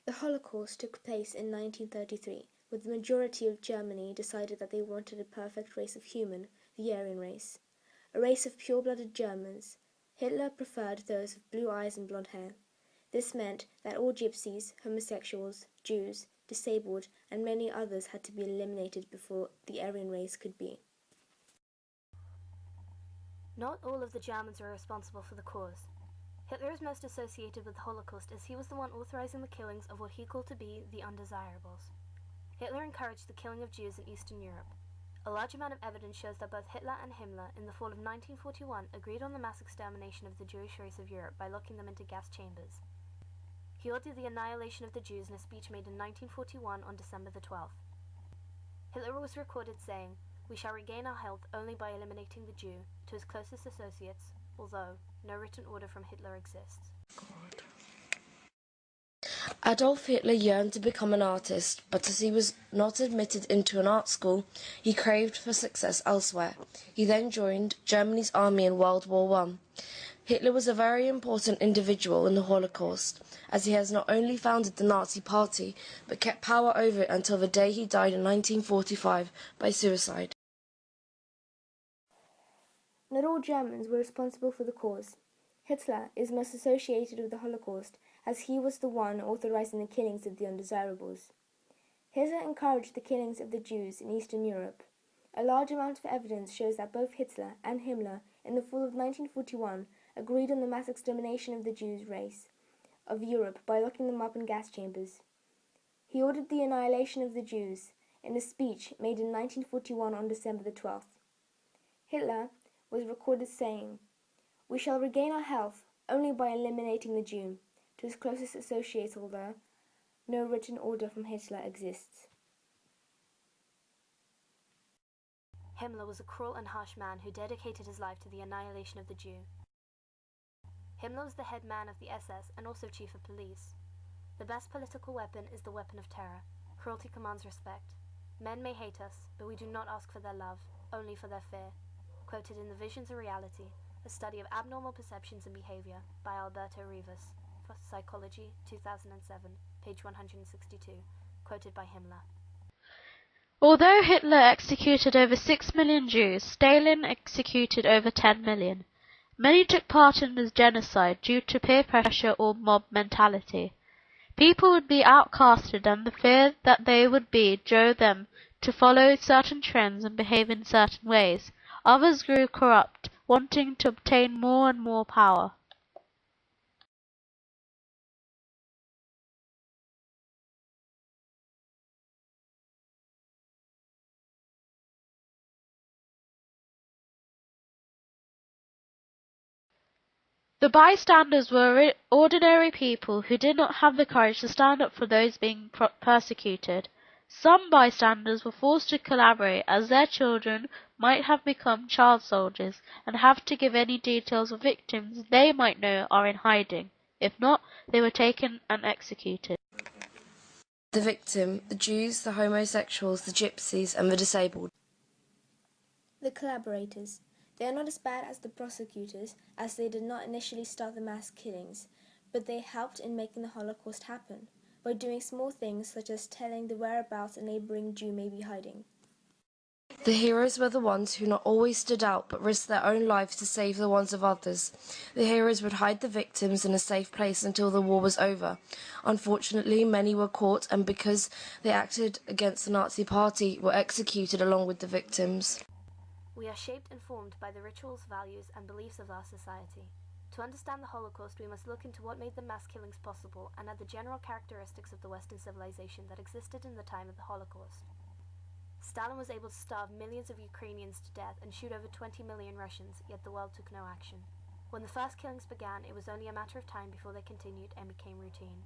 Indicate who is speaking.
Speaker 1: The Holocaust took place in 1933, when the majority of Germany decided that they wanted a perfect race of human, the Aryan race, a race of pure-blooded Germans. Hitler preferred those with blue eyes and blonde hair. This meant that all gypsies, homosexuals, Jews, disabled, and many others had to be eliminated before the Aryan race could be.
Speaker 2: Not all of the Germans were responsible for the cause. Hitler is most associated with the Holocaust as he was the one authorizing the killings of what he called to be the undesirables. Hitler encouraged the killing of Jews in Eastern Europe. A large amount of evidence shows that both Hitler and Himmler in the fall of 1941 agreed on the mass extermination of the Jewish race of Europe by locking them into gas chambers. He ordered the annihilation of the Jews in a speech made in 1941 on December the 12th. Hitler was recorded saying, "We shall regain our health only by eliminating the Jew," to his closest associates, although no written order from Hitler exists.
Speaker 3: Adolf Hitler yearned to become an artist, but as he was not admitted into an art school, he craved for success elsewhere. He then joined Germany's army in World War I. Hitler was a very important individual in the Holocaust, as he has not only founded the Nazi Party, but kept power over it until the day he died in 1945 by suicide.
Speaker 1: Not all Germans were responsible for the cause. Hitler is most associated with the Holocaust as he was the one authorizing the killings of the undesirables. Hitler encouraged the killings of the Jews in Eastern Europe. A large amount of evidence shows that both Hitler and Himmler in the fall of 1941 agreed on the mass extermination of the Jews race of Europe by locking them up in gas chambers. He ordered the annihilation of the Jews in a speech made in 1941 on December the 12th. Hitler was recorded saying, "We shall regain our health only by eliminating the Jew," to his closest associates, although no written order from Hitler exists.
Speaker 2: Himmler was a cruel and harsh man who dedicated his life to the annihilation of the Jew. Himmler was the head man of the SS and also chief of police. The best political weapon is the weapon of terror. Cruelty commands respect. Men may hate us, but we do not ask for their love, only for their fear. Quoted in The Visions of Reality, a study of abnormal perceptions and behavior by Alberto Rivas, for Psychology, 2007, page 162, quoted by Himmler.
Speaker 4: Although Hitler executed over 6 million Jews, Stalin executed over 10 million. Many took part in this genocide due to peer pressure or mob mentality. People would be outcasted, and the fear that they would be drove them to follow certain trends and behave in certain ways. Others grew corrupt, wanting to obtain more and more power. The bystanders were ordinary people who did not have the courage to stand up for those being persecuted. Some bystanders were forced to collaborate, as their children might have become child soldiers and have to give any details of victims they might know are in hiding. If not, they were taken and executed.
Speaker 3: The victim, the Jews, the homosexuals, the gypsies, and the disabled.
Speaker 1: The collaborators. They are not as bad as the prosecutors, as they did not initially start the mass killings, but they helped in making the Holocaust happen, by doing small things such as telling the whereabouts a neighboring Jew may be hiding.
Speaker 3: The heroes were the ones who not always stood out but risked their own lives to save the ones of others. The heroes would hide the victims in a safe place until the war was over. Unfortunately, many were caught, and because they acted against the Nazi Party, were executed along with the victims.
Speaker 2: We are shaped and formed by the rituals, values, and beliefs of our society. To understand the Holocaust, we must look into what made the mass killings possible and at the general characteristics of the Western civilization that existed in the time of the Holocaust. Stalin was able to starve millions of Ukrainians to death and shoot over 20 million Russians, yet the world took no action. When the first killings began, it was only a matter of time before they continued and became routine.